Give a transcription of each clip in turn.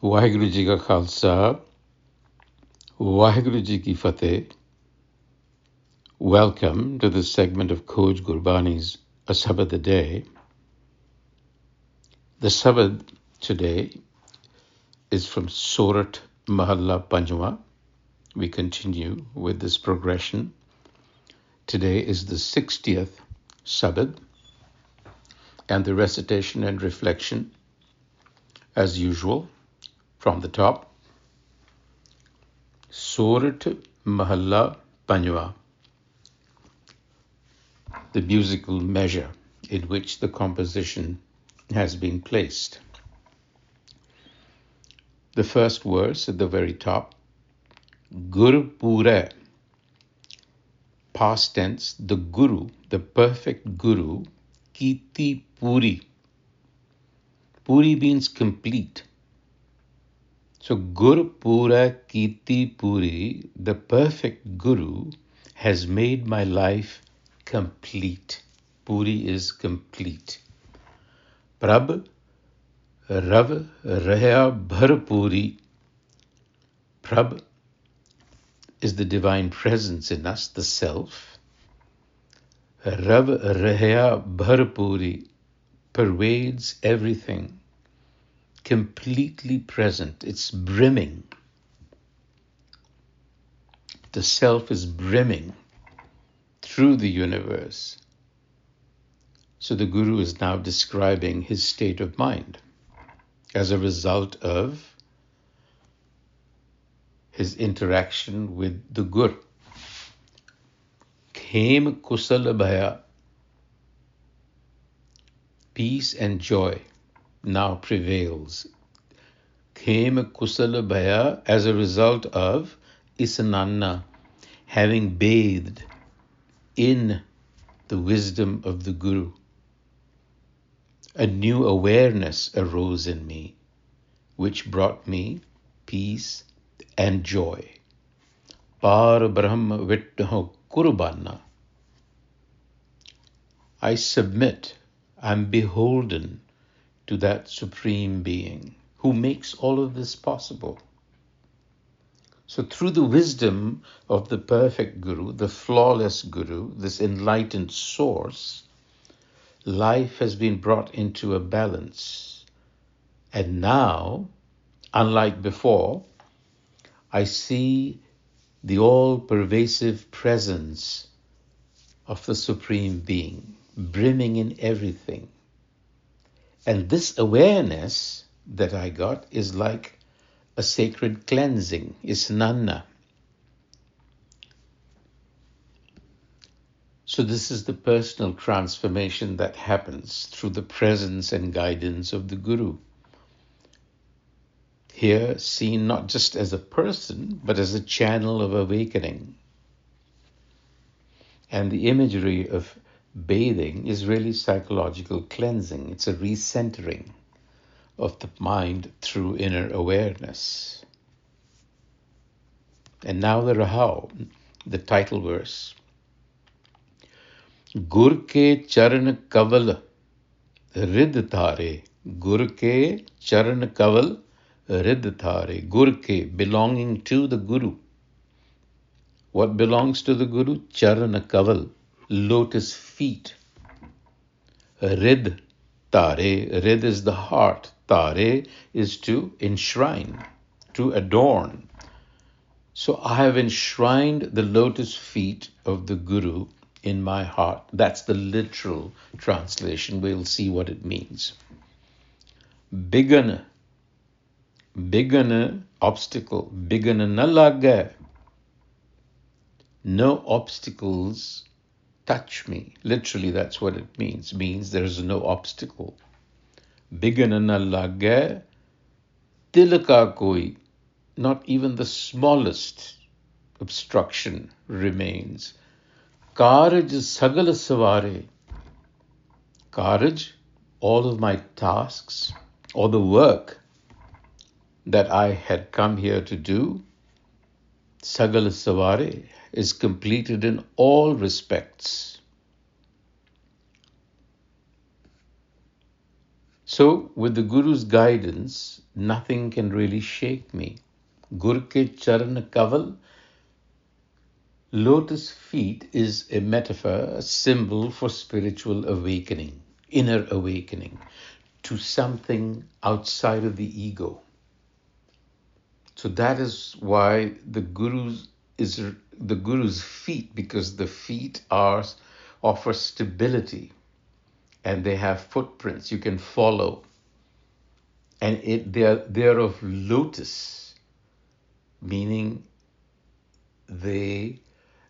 ਵਾਹਿਗੁਰੂ ਜੀ ਕਾ ਖਾਲਸਾ ਵਾਹਿਗੁਰੂ ਜੀ ਕੀ ਫਤਿਹ. Welcome to this segment of Khoj Gurbani's a-sabad-a-day. The sabad today is from Surat Mahalla Panjwa. We continue with this progression. Today is the 60th sabad, and the recitation and reflection, as usual, from the top. Surat Mahalla Panjwa, the musical measure in which the composition has been placed. The first verse at the very top, Gur Purai, past tense, the Guru, the perfect Guru, Kiti Puri. Puri means complete. So Gur Purai Kiti Puri, the perfect Guru, has made my life complete. Puri is complete. Prabh Rav Rahya Bharpuri. Prabh is the divine presence in us, the self. Rav Rahya Bharpuri pervades everything, completely present. It's brimming. The self is brimming through the universe. So the Guru is now describing his state of mind as a result of his interaction with the Gur. Khem kusal bhaya, peace and joy now prevails. Khem kusal bhaya, as a result of isnanna, having bathed in the wisdom of the Guru. A new awareness arose in me, which brought me peace and joy. Par Brahma Vitnaho Kurbana. I submit, I'm beholden to that Supreme Being who makes all of this possible. So through the wisdom of the perfect Guru, the flawless Guru, this enlightened source, life has been brought into a balance. And now, unlike before, I see the all-pervasive presence of the Supreme Being, brimming in everything. And this awareness that I got is like a sacred cleansing, isnanna. So this is the personal transformation that happens through the presence and guidance of the Guru. Here seen not just as a person, but as a channel of awakening. And the imagery of bathing is really psychological cleansing. It's a recentering of the mind through inner awareness. And now the Rahau, the title verse. Gur ke charan kaval rid thare. Gur ke charan kaval rid thare. Gur ke, belonging to the Guru. What belongs to the Guru? Charan kaval, lotus feet. Rid tare. Rid is the heart. Tare is to enshrine, to adorn. So I have enshrined the lotus feet of the Guru in my heart. That's the literal translation. We'll see what it means. Bigana, obstacle. Bigana na laga. No obstacles touch me. Literally, that's what it means. Means there is no obstacle. Bigana na laga. Tilaka koi. Not even the smallest obstruction remains. Karaj sagal savare. Karaj, all of my tasks, or the work that I had come here to do, sagal savare, is completed in all respects. So with the Guru's guidance, nothing can really shake me. Gur ke charan kaval, lotus feet, is a metaphor, a symbol for spiritual awakening, inner awakening to something outside of the ego. So that is why the Guru's feet, because the feet offer stability and they have footprints you can follow, and they're of lotus, meaning they,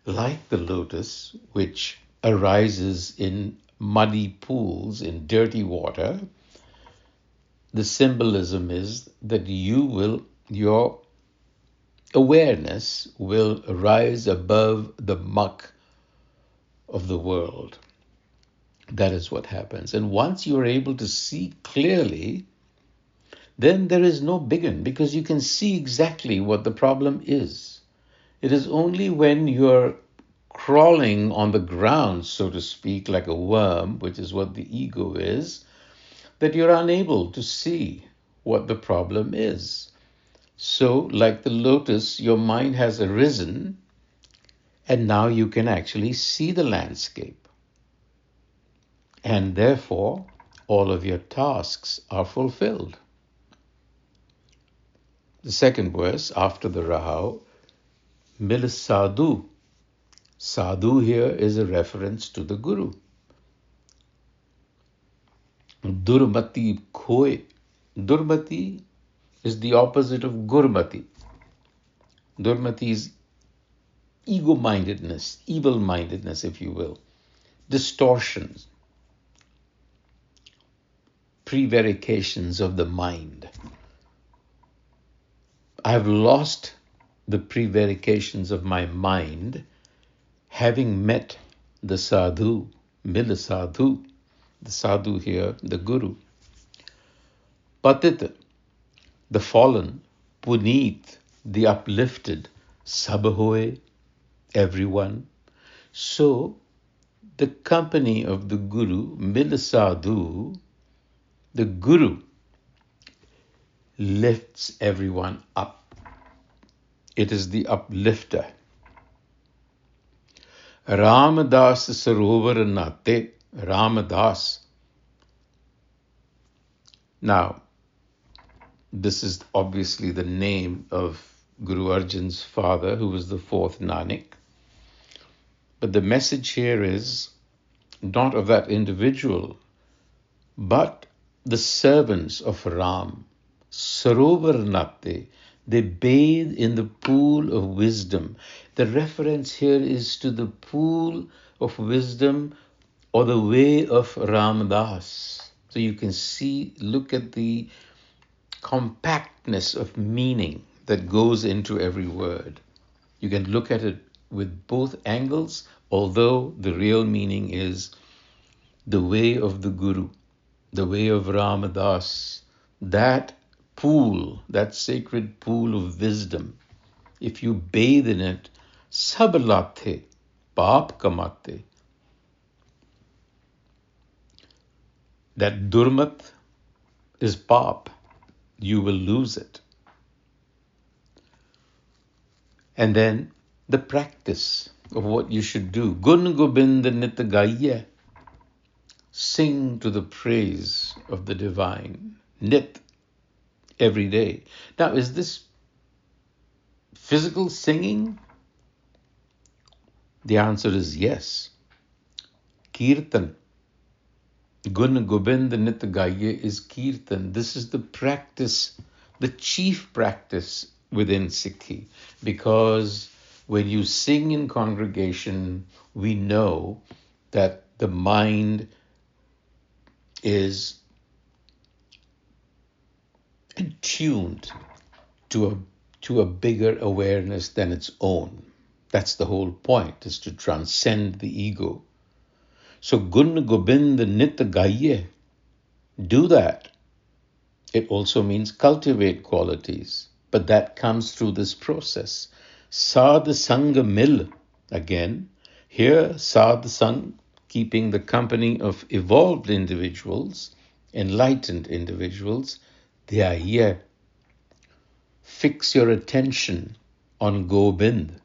like the lotus, which arises in muddy pools, in dirty water, the symbolism is that your awareness will rise above the muck of the world. That is what happens. And once you are able to see clearly, then there is no begin, because you can see exactly what the problem is. It is only when you're crawling on the ground, so to speak, like a worm, which is what the ego is, that you're unable to see what the problem is. So, like the lotus, your mind has arisen, and now you can actually see the landscape. And therefore, all of your tasks are fulfilled. The second verse after the Rahau, Mil Sadhu. Sadhu here is a reference to the Guru. Durmati Khoe. Durmati is the opposite of Gurmati. Durmati is ego-mindedness, evil-mindedness, if you will, distortions, prevarications of the mind. I've lost the prevarications of my mind, having met the sadhu, Mil Sadhu, the sadhu here, the Guru. Patit, the fallen, Puneet, the uplifted, Sab hoye, everyone. So, the company of the Guru, Mil Sadhu, the Guru lifts everyone up. It is the uplifter. Ramadas Sarovar Nate, Ramadas. Now, this is obviously the name of Guru Arjan's father, who was the fourth Nanak. But the message here is not of that individual, but the servants of Ram. Sarovar Nate, they bathe in the pool of wisdom. The reference here is to the pool of wisdom, or the way of Ramdas. So you can look at the compactness of meaning that goes into every word. You can look at it with both angles, although the real meaning is the way of the Guru, the way of Ramadas, that pool, that sacred pool of wisdom. If you bathe in it, sab lathe, paap kamate. That durmat is paap. You will lose it. And then the practice of what you should do. Gun Gobind Nit Gaiya. Sing to the praise of the divine. Nit, every day. Now, is this physical singing? The answer is yes. Kirtan. Gun Gobind Nit Gaiya is Kirtan. This is the practice, the chief practice within Sikhi. Because when you sing in congregation, we know that the mind is attuned to a bigger awareness than its own. That's the whole point, is to transcend the ego. So Gun Gobind Nit Gaiye, do that. It also means cultivate qualities, but that comes through this process. Sad Sangha Mil, again, here Sad Sang, keeping the company of evolved individuals, enlightened individuals, dhyaya, fix your attention on Gobind,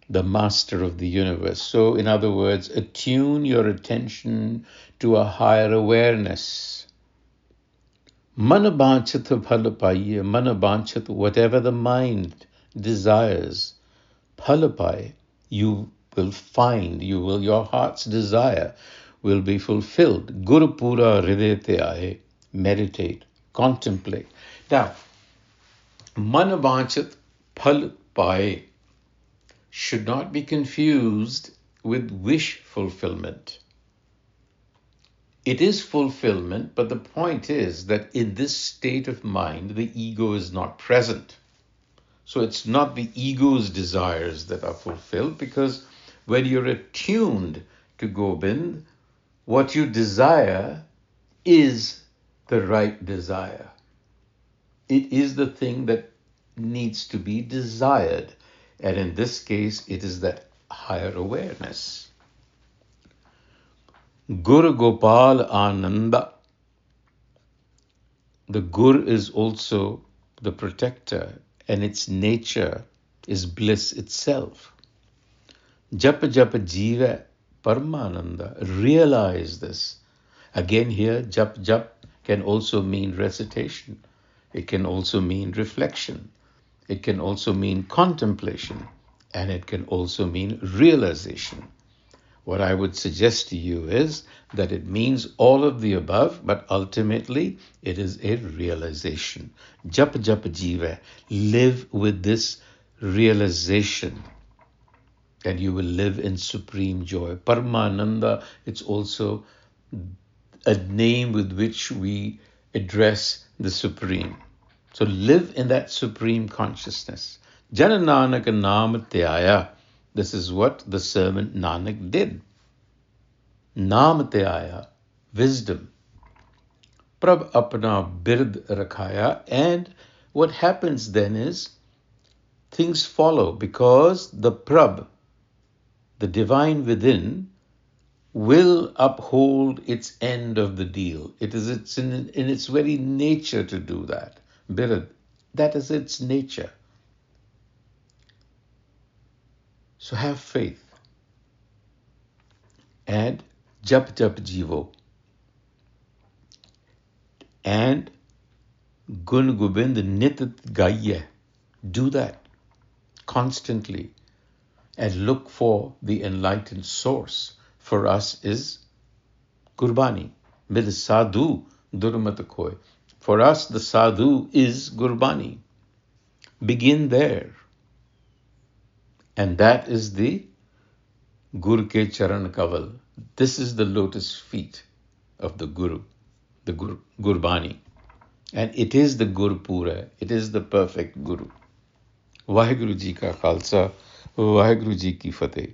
the master of the universe. So, in other words, attune your attention to a higher awareness. Mana banchat phala paiye, mana banchat, whatever the mind desires, phala paye, you will find, your heart's desire will be fulfilled. Gur Purai Kiti Puri, meditate, contemplate. Now, mana banchat phala paye should not be confused with wish fulfillment. It is fulfillment, but the point is that in this state of mind, the ego is not present. So it's not the ego's desires that are fulfilled, because when you're attuned to Gobind, what you desire is the right desire. It is the thing that needs to be desired. And in this case, it is that higher awareness. Gur Gopal Ananda. The Gur is also the protector, and its nature is bliss itself. Japa Japa Jiva Paramananda. Realize this. Again here, Jap Jap can also mean recitation. It can also mean reflection. It can also mean contemplation. And it can also mean realization. What I would suggest to you is that it means all of the above, but ultimately it is a realization. Jap Jap Jiva. Live with this realization that you will live in supreme joy. Paramananda, it's also a name with which we address the Supreme. So live in that supreme consciousness. Jana Nanak Naam Tyaya. This is what the servant Nanak did. Naam Tyaya, wisdom. Prab apna bird rakhaya. And what happens then is things follow, because the Prab, the divine within, will uphold its end of the deal. It's in its very nature to do that. Birad, that is its nature. So have faith. And jap jap jivo. And gun gobind nitat gaya. Do that constantly. And look for the enlightened source. For us is Gurbani. Mid sadhu durmat koi. For us, the sadhu is Gurbani. Begin there. And that is the Gur ke charan kaval. This is the lotus feet of the Guru, the Gurbani. And it is the Gur Purai. It is the perfect Guru. Vaheguru Ji ka Khalsa, Vaheguru Ji ki Fateh.